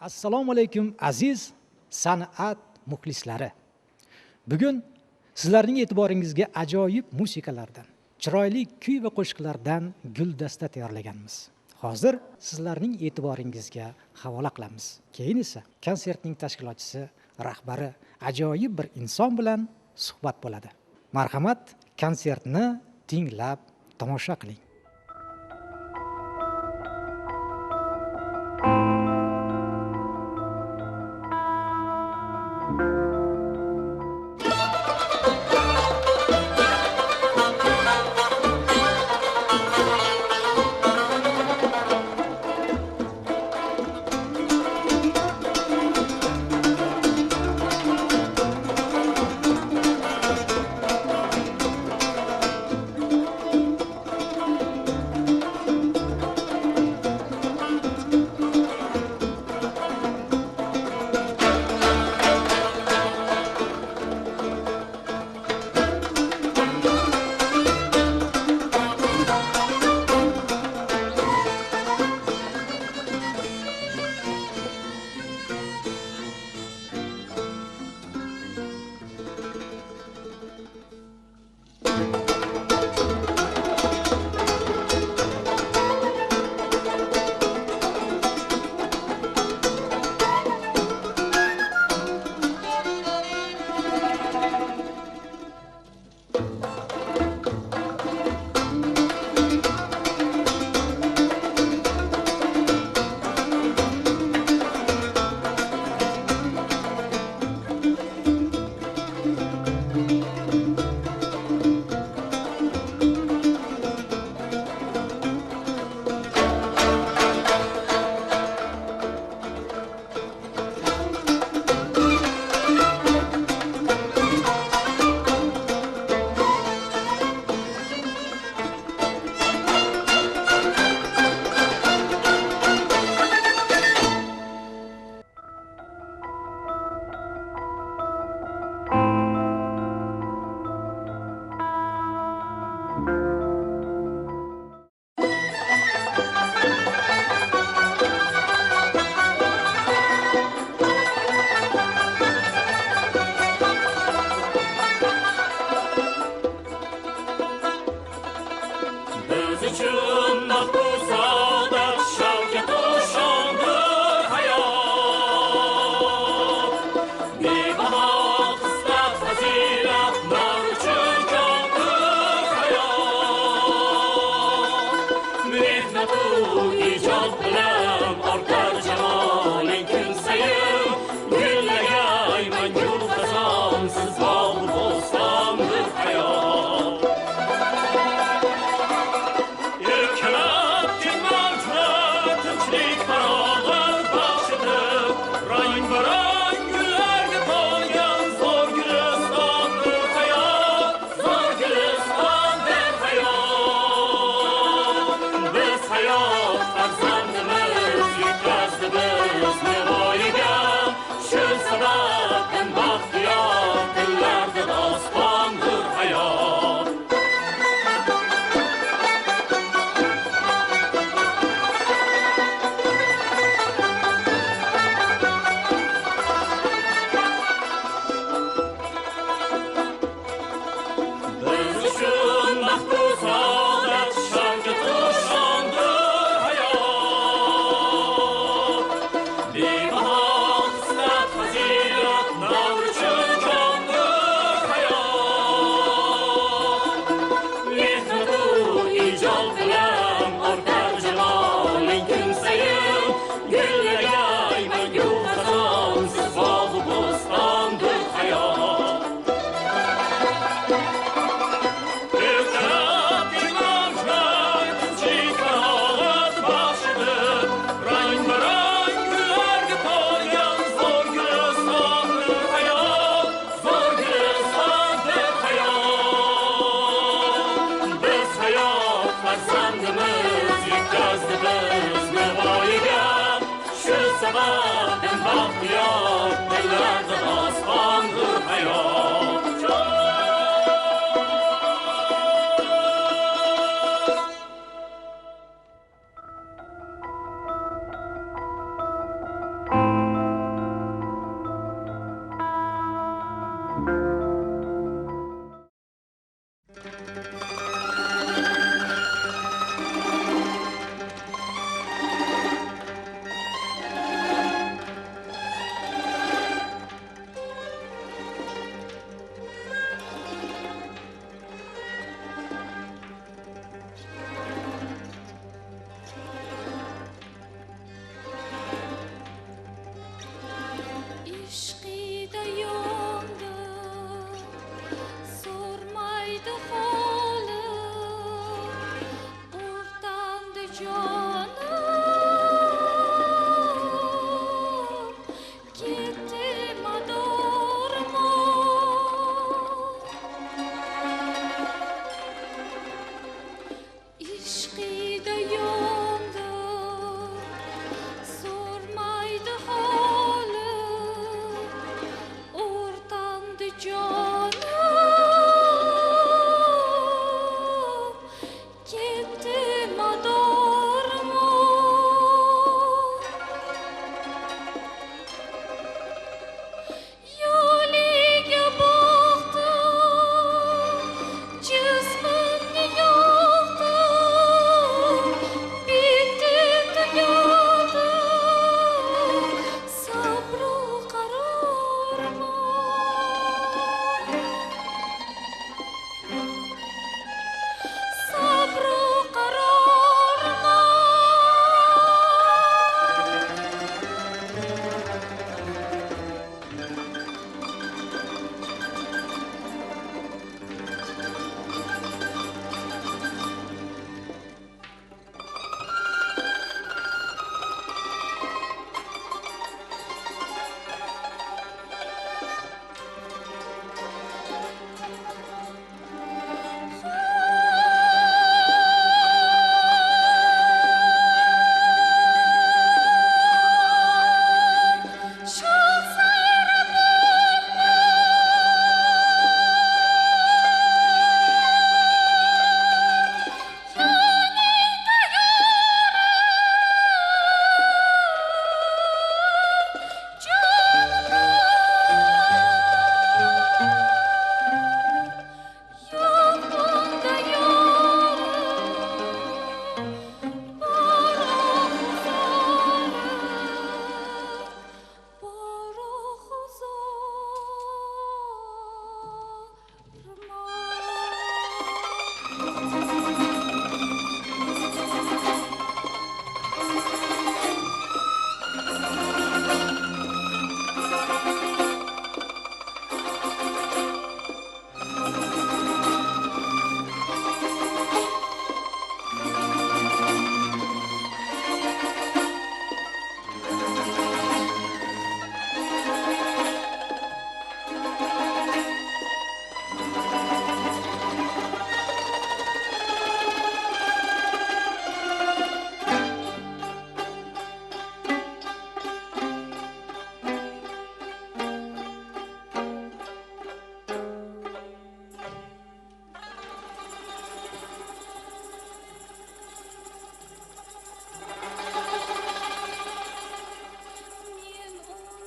Assalomu alaykum aziz san'at muxlislari. Bugun sizlarning e'tiboringizga ajoyib musiqalardan, chiroyli kuy va qo'shiqlardan guldasta tayyorlaganmiz. Hozir sizlarning e'tiboringizga havola qilamiz. Keyin esa konsertning tashkilotchisi, rahbari ajoyib bir inson bilan suhbat bo'ladi. Marhamat, konsertni tinglab tomosha qiling.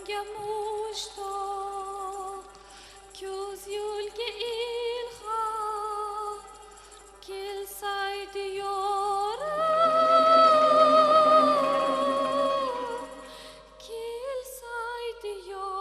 yo'lga mushtoq, ko'z yo'lga ilhom, kelsaydi yorim, kelsaydi yorim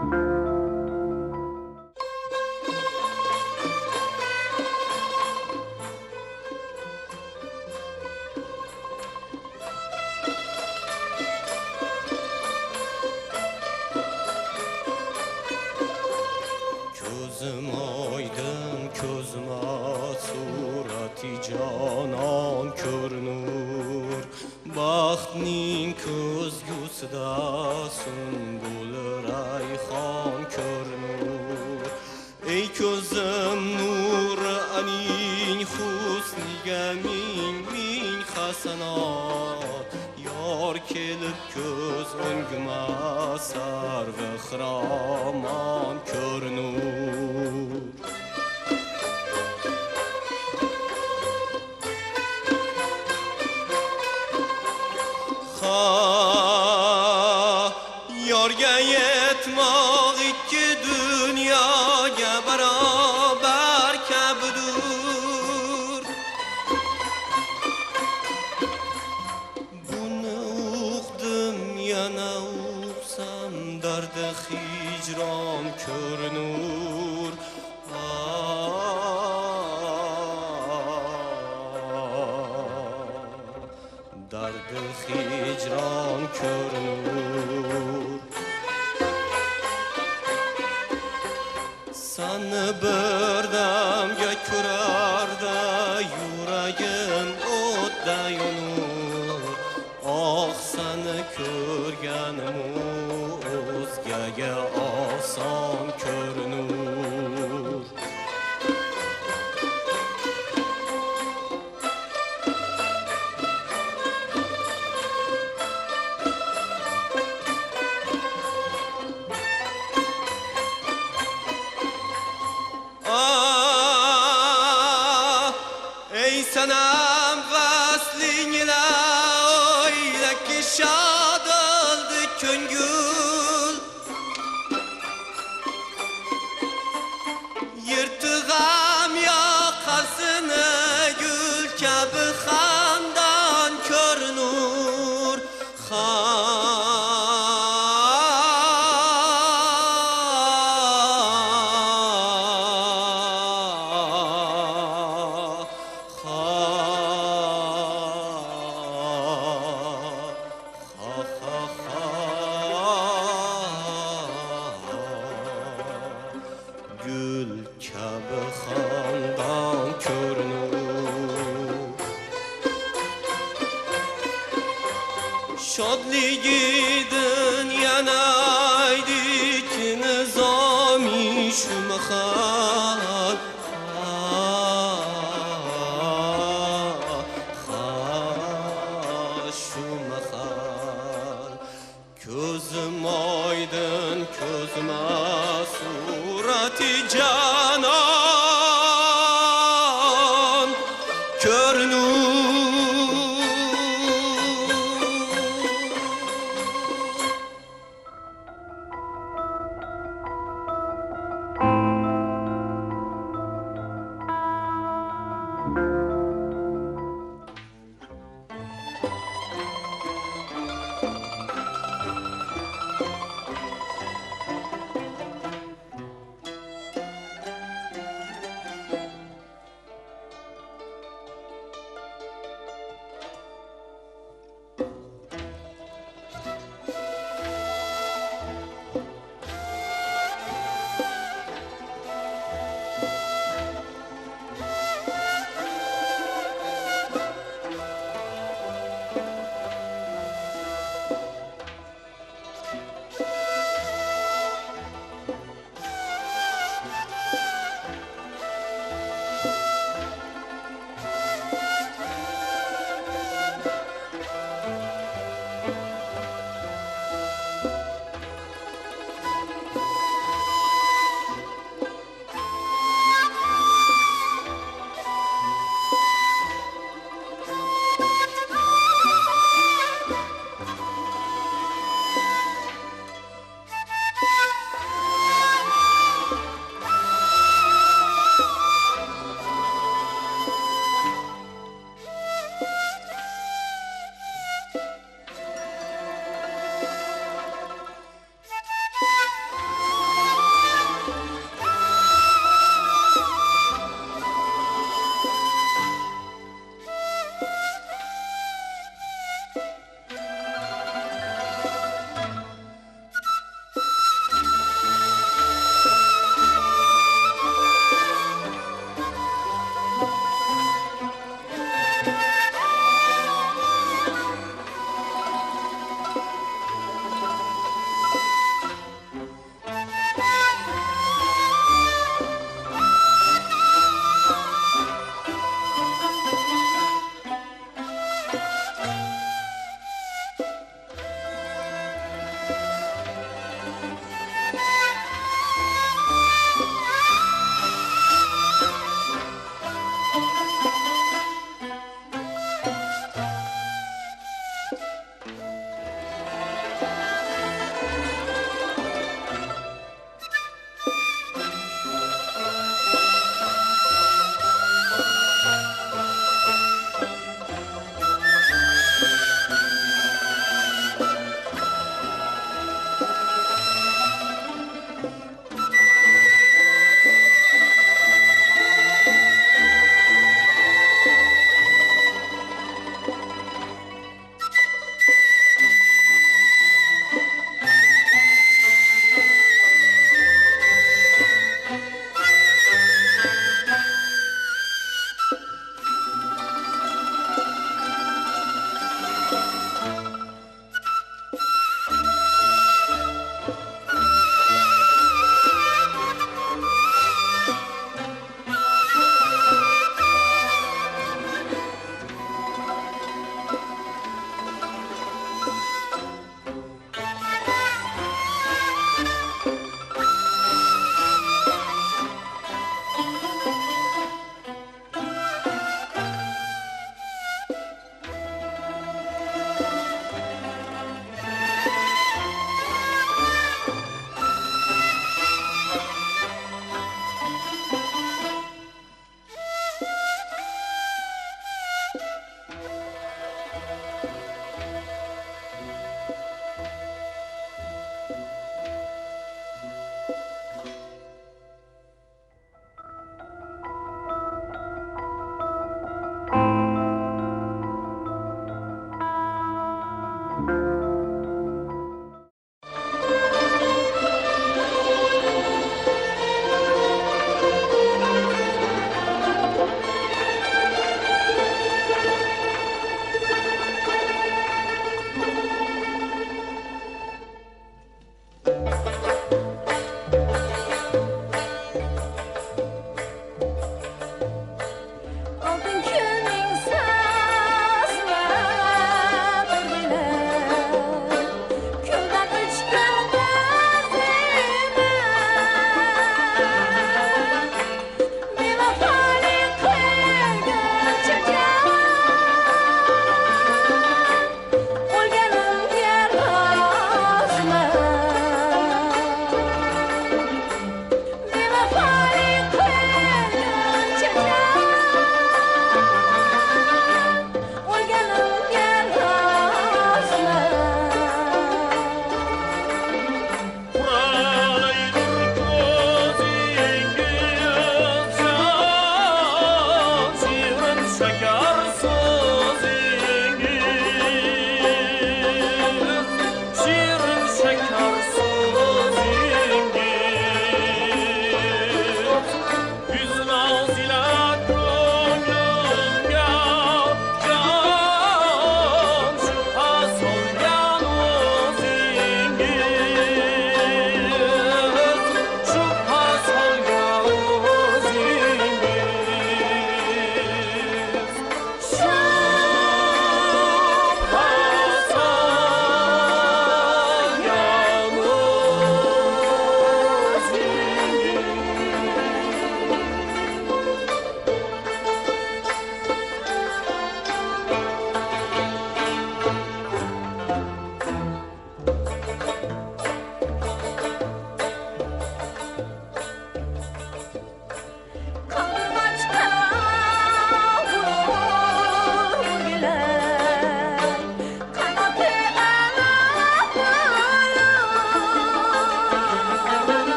Ko'zim oydin, ko'zima surati jonon ko'rinur. Baxtning ko'zgusida sunbul rayhon ko'rinur. Ey ko'zim nuri aning husniga ming hasanot. Yor kelib ko'z o'ngima sarvi xiromon ko'rinur. Yorga yetmoq ikki dunyoga barobar kabidur. Buni uqdim, yana uqsam dardi hijron ko'rinur. Dardi hijron ko'rinur. Seni birdamga ko'rarda yuragim o'tda yonur. Oh, seni ko'rganim o'zgaga oson ko'rinur. Ey sanam vasling ila oylaki shod oldi ko'ngil. Yirtig'am yoqasini gul kabi xandon ko'rinur. Gül kabi xandon ko'rinur. Shodligidin yana aydik nizomi shu mahal. Shu mahal ko'zim oydin, ko'zima surati jonon ko'rinur.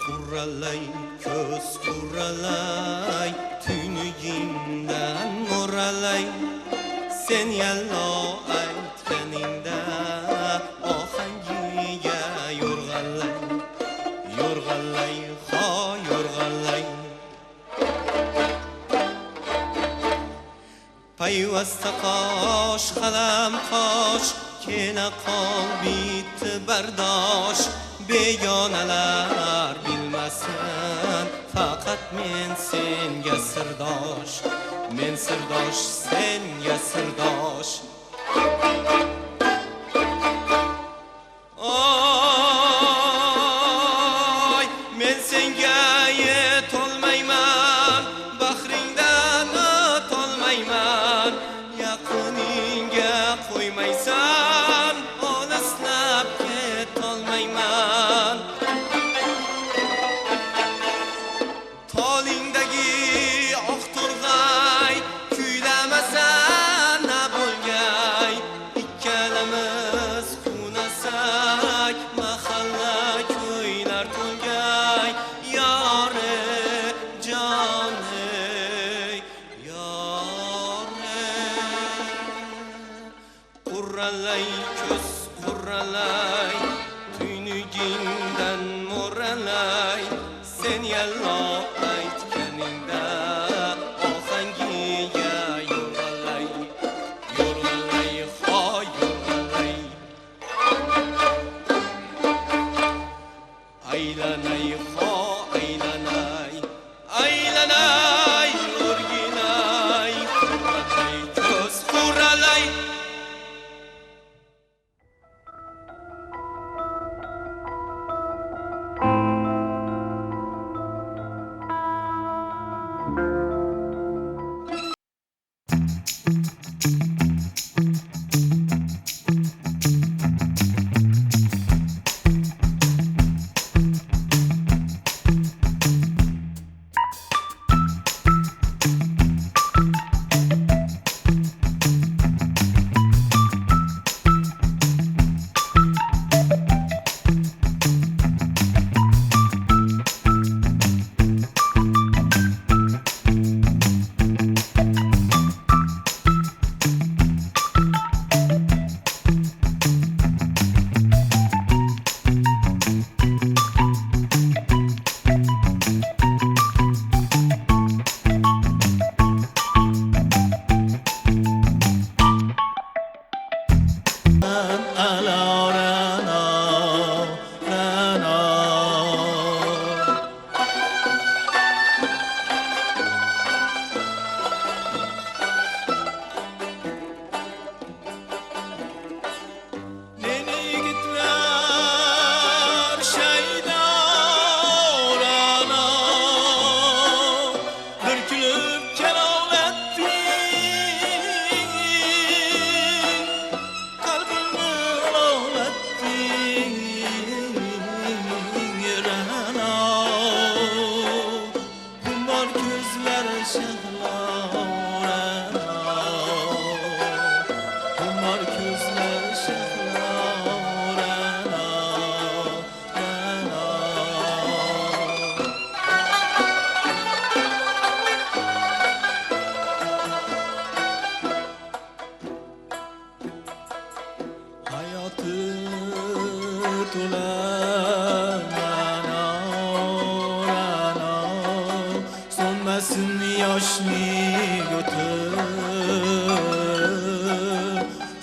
Qurralay ko'z qurralay tunugimdan mo'ralay sen yallo aytganingda ohangiga yo'rg'alay yo'rg'alay ho yo'rg'alay payvasta qosh qalam qosh kena qol bitti bardosh begonalar bilmasin faqat men senga sirdosh men sirdosh senga sirdosh oy men senga yetolmayman bahringdan o'tolmayman yaqiningga qo'ymaysan olisnab ketolmayman tolingdagi oq to'rg'ay kuylamasan na bo'lgay ikkalamiz xunasak mahalla ko'ylar to'lgay yore jone yore qurralay ko'z qurralay tunugingdan mo'ralay sen yallo aytganingda ohangiga yo'rg'alay yo'rg'alay ho yo'rg'alay aylanay ho aylanay aylanay o'rgilay qurralay ko'z qurralay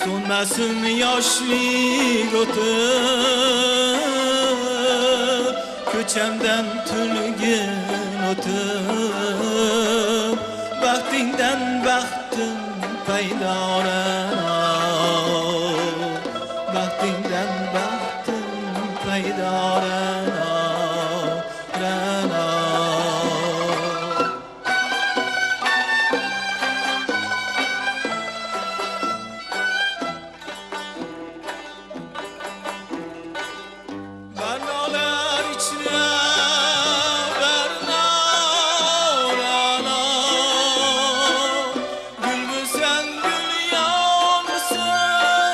So'nmasin yoshlik o'tib ko'chamdan to'lgin o'tib baxtingdan baxtim paydorana baxtingdan baxtim paydorana Gül müsen gül yağmursun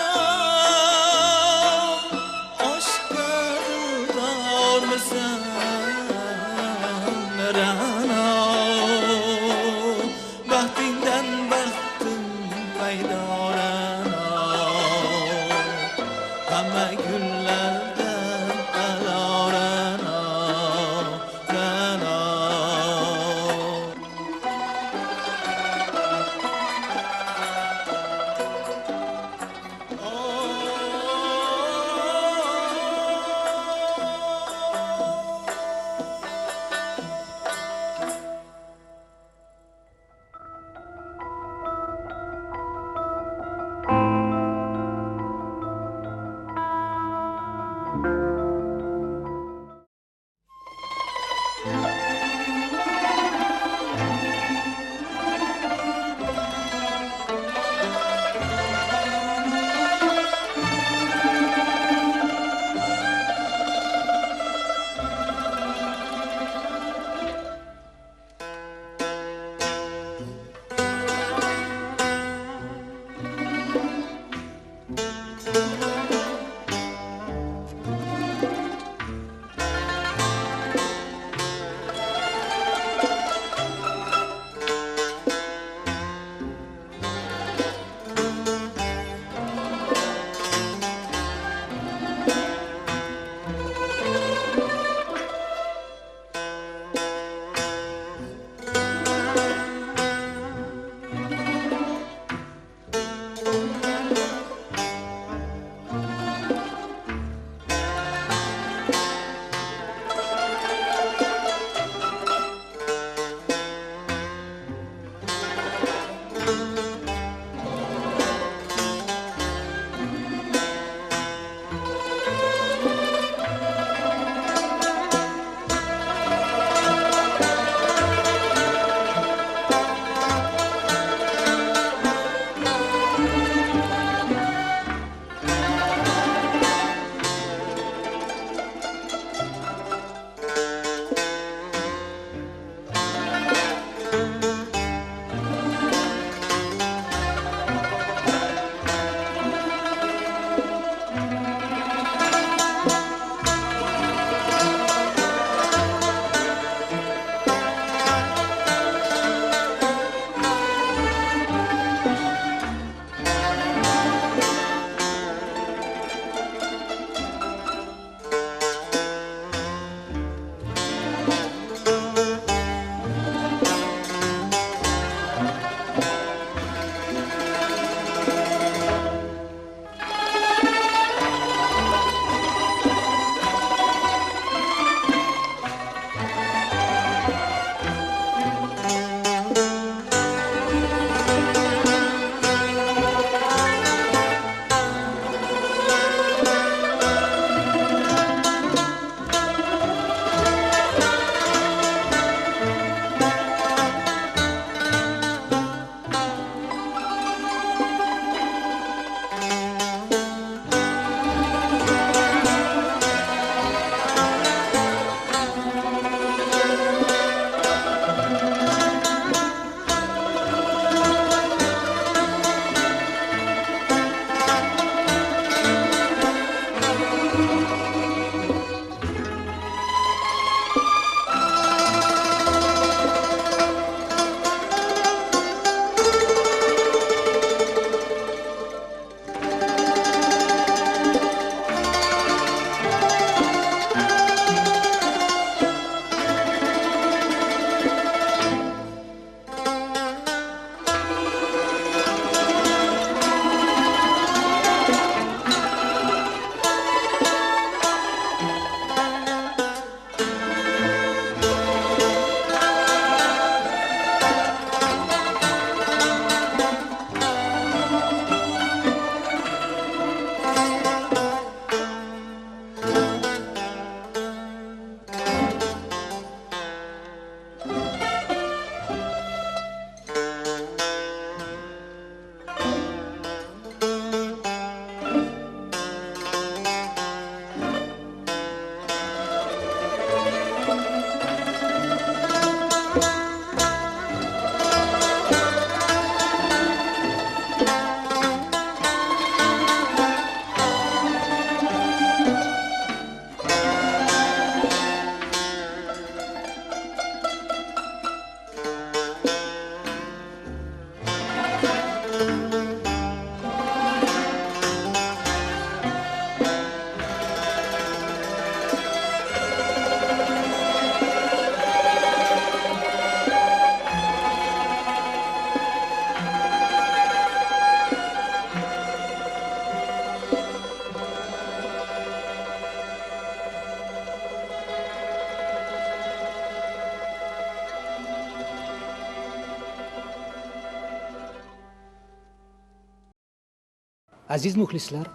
Aziz muxlislar,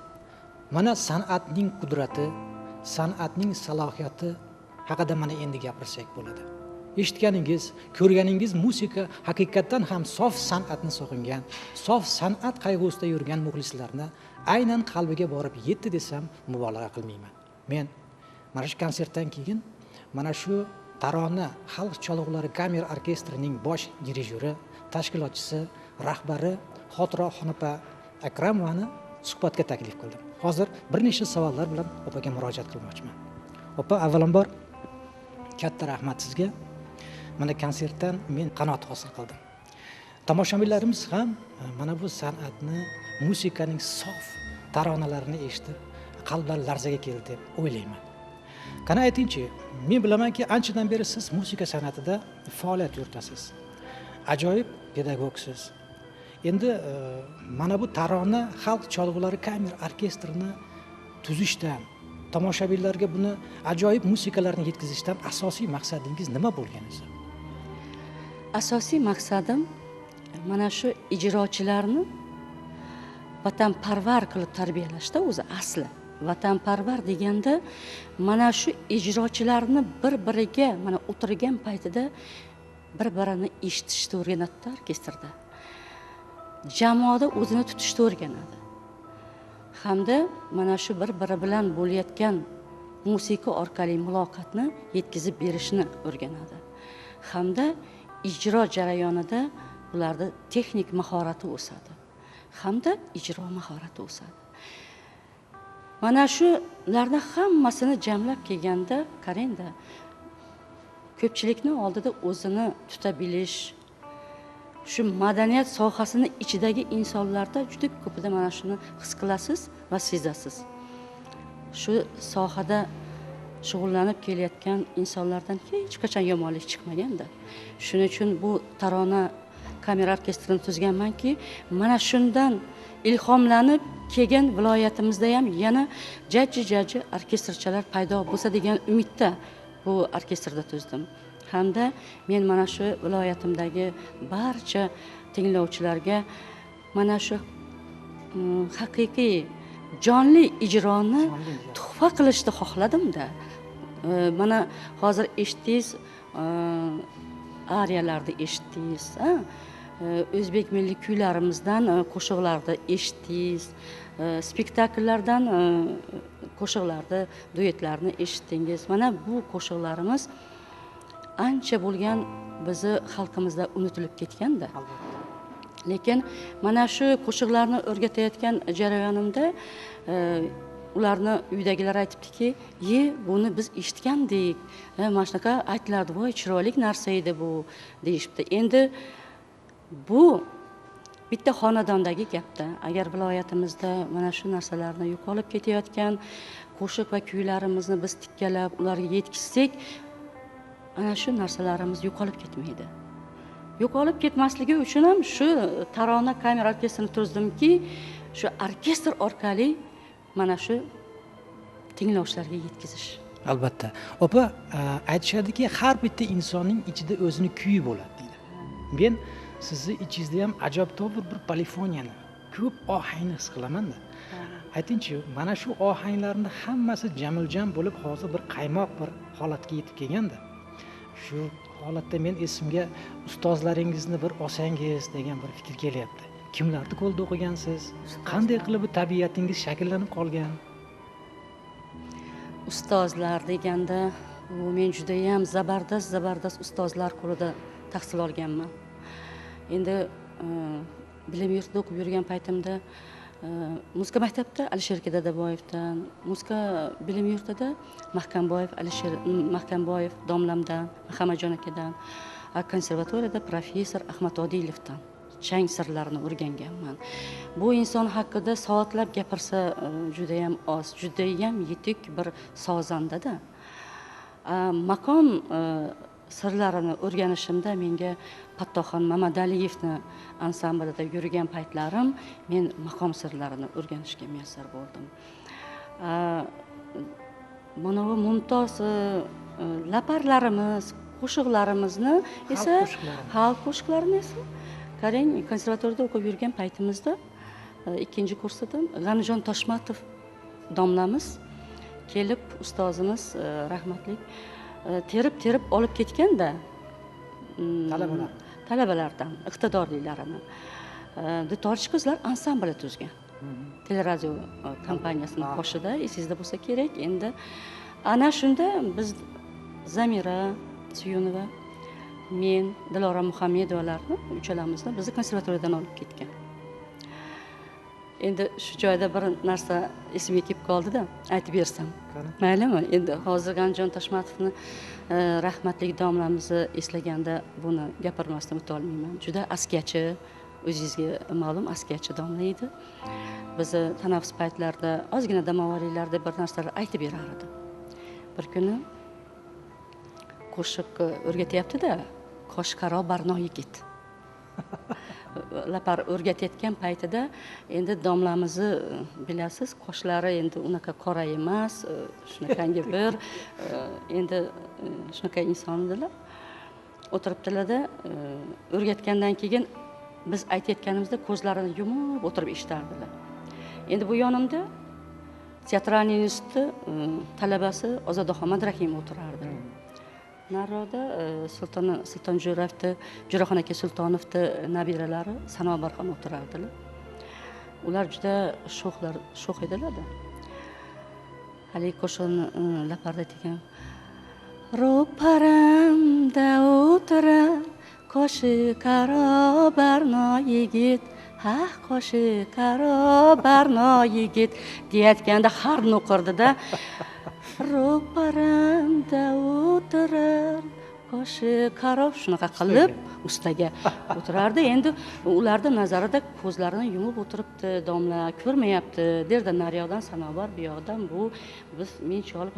mana san'atning qudrati, san'atning salohiyati haqida mana endi gapirsak bo'ladi. Eshitganingiz, ko'rganingiz musika haqiqatdan ham sof san'atni sog'ingan, sof san'at qayg'usida yurgan muxlislarni aynan qalbiga borib yetdi desam mubolag'a qilmayman. Men mana shu konsertdan keyin mana shu Tarona xalq cholg'ulari kamera orkestrining bosh dirijori, tashkilotchisi, rahbari Xotira Xonipa Akramovani suhbatga taklif qildim. Hozir bir nechta savollar bilan opaga murojaat qilmoqchiman. Opa, avvalambor katta rahmat sizga. Mana konsertdan men qanoat hosil qildim. Tomoshabinlarimiz ham mana bu san'atni, musikaning sof taronalarini eshitib, qalblari larzaga keldi deb o'ylayman. Qani aytingchi, men bilamanki, anchadan beri siz musika san'atida faoliyat yuritasiz. Ajoyib pedagogsiz. Endi mana bu Tarona xalq cholg'ulari kamera orkestrini tuzishdan, tomoshabinlarga buni ajoyib musikalarni yetkazishdan asosiy maqsadingiz nima bo'lgan o'zi? Asosiy maqsadim mana shu ijrochilarni vatanparvar qilib tarbiyalashda o'zi asli. Vatanparvar deganda mana shu ijrochilarni bir-biriga mana o'tirgan paytida bir-birini eshitishni o'rganadi orkestrda. Jamoada o'zini tutishni o'rganadi. Hamda mana shu bir-biri bilan bo'layotgan musiqa orqali muloqotni yetkazib berishni o'rganadi. Hamda ijro jarayonida ularda texnik mahorati o'sadi. Hamda ijro mahorati o'sadi. Mana shularni hammasini jamlab kelganda, qarangda, ko'pchilikning oldida o'zini tuta bilish, shu madaniyat sohasini ichidagi insonlarda juda ko'pida mana shuni his qilasiz va sezasiz. Shu sohada shug'ullanib kelayotgan insonlardan hech qachon yomonlik chiqmaganda. Shuning uchun bu Tarona kamera orkestrini tuzganmanki, mana shundan ilhomlanib kelgan viloyatimizda ham yana jajji orkestrchalar paydo bo'lsa degan umidda bu orkestrda tuzdim. Hamda men mana shu viloyatimdagi barcha tinglovchilarga mana shu haqiqiy jonli ijroni tuhfa qilishni xohladim-da. Mana hozir eshitdingiz, ariyalarni eshitdingiz, o'zbek milliy kuylarimizdan qo'shiqlarni eshitdingiz, spektakllardan qo'shiqlarni, duetlarni eshitdingiz. Mana bu qo'shiqlarimiz ancha bo'lgan bizni xalqimizda unutilib ketganda. Lekin mana shu qo'shiqlarni o'rgatayotgan jarayonimda ularni uydagilar aytibdiki, buni biz eshitgandik, mana shunaqa aytilardi, voy chiroyli narsa edi bu deyishibdi. Endi bu bitta xonadondagi gapda. Agar viloyatimizda mana shu narsalarni yo'qolib ketayotgan qo'shiq va kuylarimizni biz tikkalab ularga yetkazsak, ana shu narsalarimiz yo'qolib ketmaydi. Yo'qolib ketmasligi uchun ham shu Tarona kamera orkestrini tuzdimki, shu orkestr orqali mana shu tinglovchilarga yetkazish. Albatta. Opa, aytishadiki, har bitta insonning ichida o'zini kuyi bo'ladi deydi. Men sizni ichingizda ham ajoyib bir polifoniyani, ko'p ohangni his qilaman-da. Aytingchi, mana shu ohanglarni hammasi jamiljam bo'lib hozir bir qaymoq bir holatga yetib kelganda. Shu holatda men esimga ustozlaringizni bir olsangiz degan bir fikr kelyapti. Kimlarni qo'lda o'qigansiz? Qanday qilib bu tabiatingiz shakllanib qolgan? Ustozlar deganda, men juda ham zabardast ustozlar qo'lida tahsil olganman. Endi bilim yurtida o'qib yurgan paytimda muzika maktabida Alisher aka Dadaboyevdan, muzika bilim yurtida Mahkamboyev domlamdan, Muhammadjon akadan, konservatoriyada professor Ahmad Odilovdan chang sirlarini o'rganganman. Bu inson haqida soatlab gapirsa juda ham oz, juda ham yetuk bir sozandada. Maqom sirlarini o'rganishimda menga Pattoxon Mamadaliyevni ansamblida yurgan paytlarim men maqom sirlarini o'rganishga muyassar bo'ldim. Mana bu mumtoz laparlarimiz, qo'shiqlarimizni esa xalq qo'shiqlarini esa qarang, konservatoriyada o'qib yurgan paytimizda 2-kursda G'anijon Toshmatov domlamiz kelib, ustozimiz rahmatli terib olib ketganda talabalardan iqtidorlilarini dutorchi qizlar ansambli tuzgan. Teleradio kompaniyasining qoshida, esingizda bo'lsa kerak. Endi ana shunda biz Zamira Suyunova, men, Dilora Muhammedovalarni uchalamizni bizni konservatoriyadan olib ketgan. Endi shu joyda bir narsa esimga kelib qoldi-da, aytib bersam. Maylimi? Endi hozir G'anijon Toshmatovni rahmatli domlamizni eslaganda buni gapirmasdan o'ta olmayman. Juda askiyachi, o'zingizga ma'lum askiyachi domla edi. Bizni tanaffus paytlarida ozgina damovariylarda bir narsalar aytib berar edi. Bir kuni qo'shiq o'rgatyapti-da, Qoshqaro Barno yigit. Lapar o'rgatayotgan paytida endi domlamizni bilasiz, qoshlari endi unaqa qora emas, shunaqangi bir endi shunaqa insonlar o'tiribdilarda, o'rgatgandan keyin biz aytayotganimizda ko'zlarini yumib o'tirib eshitardilar. Endi bu yonimda teatralniy instituti talabasi Ozodaxon Madrahimova o'tirardi. Nariroqda Sulton Jo'raxon aka Sultonovni nabiralari Sanobarxon o'tirardilar. Ular juda sho'x edilar-da. Haligi qo'shiqni laparda aytgan. Ro'paramda o'tirar qoshi qaro Barno yigit, qoshi qaro Barno yigit deyotganda harni o'qirdi-da. Ro'paramda o'tirar qoshi qaro shunaqa qilib ustaga o'tirardi. Endi ularda nazarida ko'zlarini yumib o'tiribdi, domla ko'rmayapti derdi. Nariyoqdan Sanobar, bu yoqdan bu biz men cholib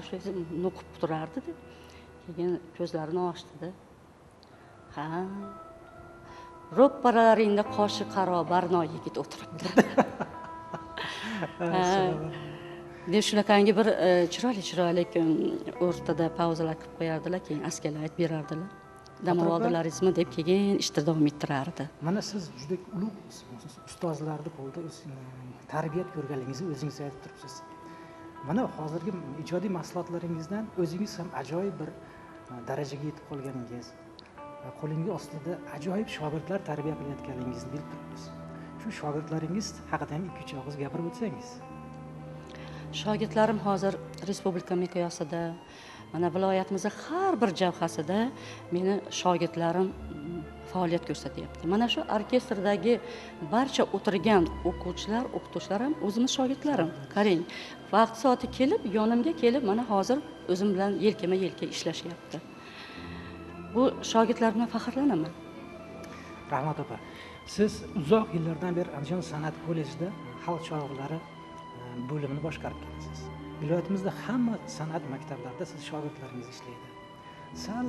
shu no'qib turardi-da. Keyin ko'zlarini ochdi-da. Ro'paralaringda qoshi qaro Barno yigit o'tiribdi. Deb shunaqangi bir chiroyli o'rtada pauzalar qilib qo'yardilar, keyin askarlar aytib berardilar. Dam oldinglarizmi deb keyin ishni davom ettirardi. Mana siz juda ulug' ustozlarni qo'lida tarbiyat ko'rganligingizni o'zingiz aytib turibsiz. Mana hozirgi ijodiy mahsulotlaringizdan o'zingiz ham ajoyib bir darajaga yetib qolganingiz, qo'lingiz ostida ajoyib shogirdlar tarbiya qilayotganingizni bilib turibmiz. Shu shogirdlaringiz haqida ham 2-3 og'iz gapirib o'tsangiz. Shogirdlarim hozir respublika miqyosida, mana viloyatimizning har bir jabhasida meni shogirdlarim faoliyat ko'rsatyapti. Mana shu orkestrdagi barcha o'tirgan o'quvchilar, o'qituvchilar ham o'zimiz shogirdlarim. Qarang, vaqt soati kelib, yonimga kelib, mana hozir o'zim bilan yelkama-yelka ishlashyapti. Bu shogirdlar bilan faxrlanaman. Rahmat opa, siz uzoq yillardan beri Andijon san'at kollejida xalq shoirlari bo'limini boshqarib kelasiz. Viloyatimizda hamma san'at maktablarida siz shogirdlaringiz ishlaydi. Sal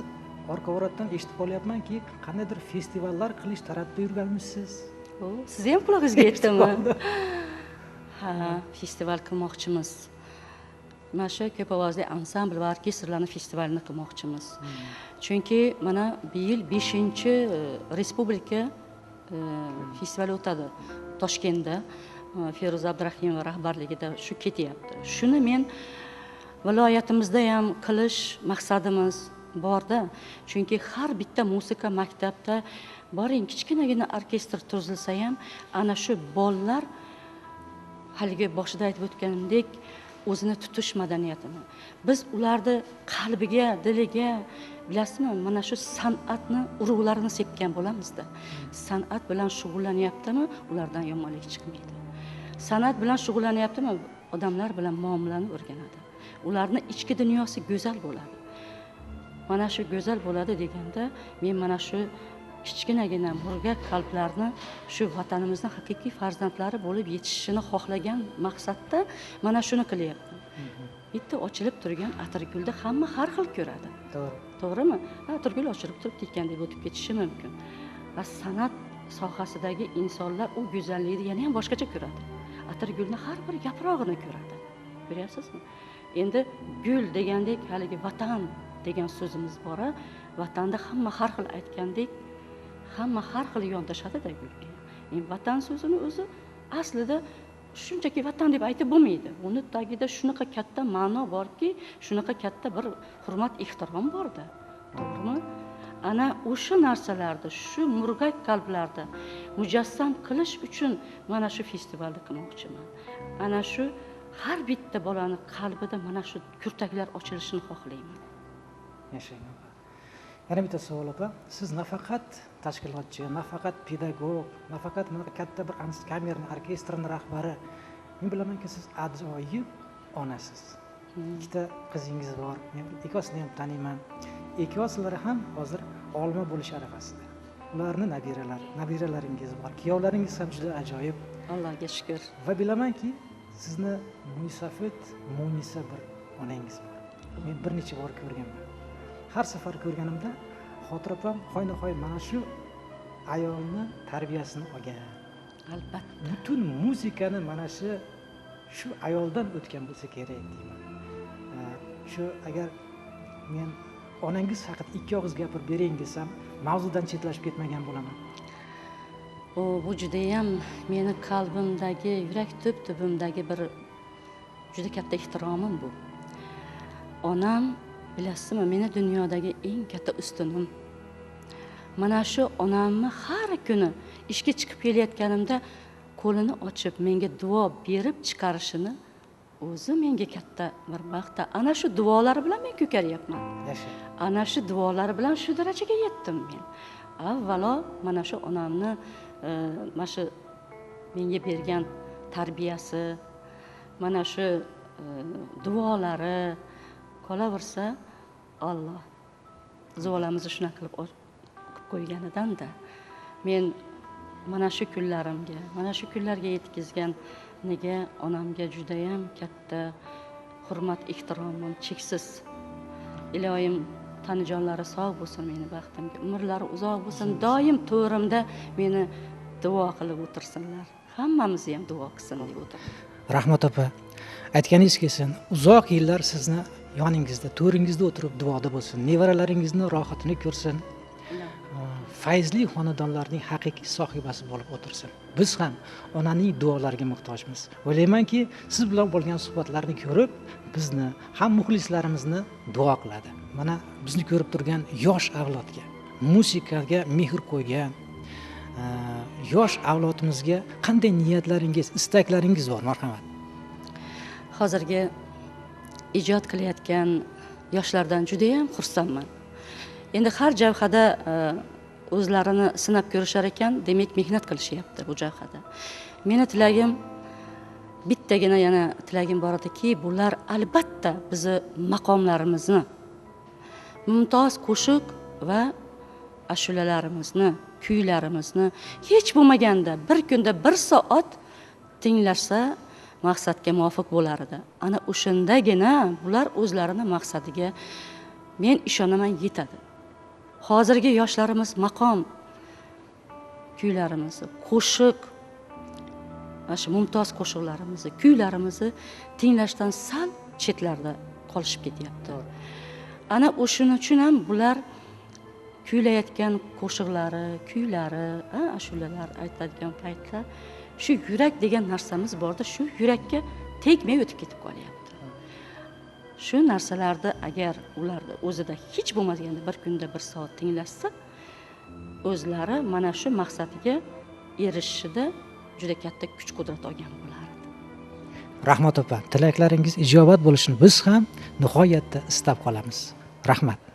orqa-o'rotdan eshitib qolyapmanki, qandaydir festivallar qilish tarafida yurganmisiz? Siz ham qulog'ingizga yetdimi? Festival qilmoqchimiz. Mana shu ko'p ovozli ansambl va orkestrlarning festivalini qilmoqchimiz. Chunki mana bu yil 5-respublika festivali o'tadi Toshkentda. Feruza Abdurahimova rahbarligida shu ketyapti. Shuni men viloyatimizda ham qilish maqsadimiz borda. Chunki har bitta musiqa maktabda boring, kichkinagina orkestr tuzilsa ham ana shu bolalar haligi boshida aytib o'tganimdek o'zini tutish madaniyatini biz ularni qalbiga, diliga, bilasizmi, mana shu san'atni urug'larini sepgan bo'lamizda. San'at bilan shug'ullanyaptimi, ulardan yomonlik chiqmaydi. San'at bilan shug'ullanyaptimi, odamlar bilan muomalani o'rganadi. Ularni ichki dunyosi go'zal bo'ladi. Mana shu go'zal bo'ladi deganda men mana shu kichkinagina murgak qalblarni shu vatanimizning haqiqiy farzandlari bo'lib yetishishini xohlagan maqsadda mana shuni qilyapman. Bitta ochilib turgan atirgulda hamma har xil ko'radi. To'g'ri. To'g'rimi? Atirgul ochilib turibdi ekan deb o'tib ketishi mumkin. Va san'at sohasidagi insonlar u go'zallikni yana ham boshqacha ko'radi. Atirgulni har bir yaprog'ini ko'radi. Ko'ryapsizmi? Endi gul degandek haligi vatan degan so'zimiz bor. Vatanda hamma har xil aytgandek hamma har xil yondashadi-da gulga. Vatan so'zini o'zi aslida shunchaki vatan deb aytib bo'lmaydi. Uni tagida shunaqa katta ma'no borki, shunaqa katta bir hurmat, ehtirom bor-da. To'g'rimi? Ana o'sha narsalarni, shu murgak qalblarda mujassam qilish uchun mana shu festivalni qilmoqchiman. Ana shu har bitta bolani qalbida mana shu kurtaklar ochilishini xohlayman. Yashang. Yana bitta savol opa, siz nafaqat tashkilotchi, nafaqat pedagog, nafaqat mana katta bir kamerni orkestrning rahbari, men bilamanki siz ajoyib onasiz. Ikkita qizingiz bor, men ikkosini ham taniyman. Ikkosilari ham hozir olma bo'lish arafasida. Ularning nabiralaringiz bor, kuyovlaringiz ham juda ajoyib. Allohga shukr. Va bilamanki, sizni Mo'ysafid, Mo'nisa bir onangiz bor. Men bir necha bor ko'rganman. Har safar ko'rganimda xotirapam hoyna-hoy mana shu ayolni tarbiyasini olgan. Albatta. Butun muzikani mana shu ayoldan o'tgan bo'lsa kerak deyman. Shu agar men onangiz haqida ikki og'iz gapirib bering desam, mavzudan chetlashib ketmagan bo'laman. Bu juda ham meni qalbimdagi, yurak tub-tubimdagi bir juda katta ehtiromim bu. Onam, bilasizmi, meni dunyodagi eng katta ustunim. Mana shu onamni har kuni ishga chiqib kelayotganimda qo'lini ochib menga duo berib chiqarishini o'zi menga katta bir baxt. Ana shu duolari bilan men ko'karyapman. Yashang. Ana shu duolari bilan shu darajaga yetdim men. Avvalo mana shu onamni mana shu menga bergan tarbiyasi, mana shu duolari qolaversa, Alloh zuvolamizni shunaqa qilib qo'yganidan-da men mana shu kunlarimga, mana shu kunlarga yetkazgan nega onamga juda ham katta hurmat, ehtiromim cheksiz. Iloyim tanijonlari sog' bo'lsin, meni baxtimga umrlari uzoq bo'lsin, doim to'rimda meni duo qilib o'tirsinlar. Hammamizni ham duo qilsin deb o'tiraman. Rahmat opa, aytganingiz kelsin, uzoq yillar sizni yoningizda, to'ringizda o'tirib duoda bo'lsin, nevaralaringizni rohatini ko'rsin, fayzli xonadonlarning haqiqiy sohibasi bo'lib o'tirsin. Biz ham onaning duolariga muhtojmiz. O'ylaymanki, siz bilan bo'lgan suhbatlarni ko'rib, bizni ham muxlislarimizni duo qiladi. Mana bizni ko'rib turgan yosh avlodga, musiqaga mehr qo'ygan yosh avlodimizga qanday niyatlaringiz, istaklaringiz bor, marhamat? Hozirgi ijod qilayotgan yoshlardan juda ham xursandman. Endi har jabhada o'zlarini sinab ko'rishar ekan, demak mehnat qilishyapti bu jabhada. Meni tilagim bittagina yana tilagim bor ediki, bular albatta bizni maqomlarimizni, mumtoz qo'shiq va ashulalarimizni, kuylarimizni hech bo'lmaganda bir kunda 1 soat tinglashsa maqsadga muvofiq bo'lar edi. Ana o'shandagina bular o'zlarini maqsadiga men ishonaman yetadi. Hozirgi yoshlarimiz maqom kuylarimizni, qo'shiq, mana mumtoz qo'shiqlarimizni, kuylarimizni tinglashdan sal chetlarda qolishib ketyapti. Ana o'shuning uchun ham bular kuylayotgan qo'shiqlari, kuylari, ashulalar aytadigan paytda shu yurak degan narsamiz borda, shu yurakka tegmay o'tib ketib qolyapti. Shu narsalarni agar ularda o'zida hech bo'lmaganda bir kunda 1 soat tinglashsa, o'zlari mana shu maqsadiga erishishida juda katta kuch-qudrat olgan bo'lardi. Rahmat opa, tilaklaringiz ijobat bo'lishini biz ham nihoyatda istab qolamiz. Rahmat.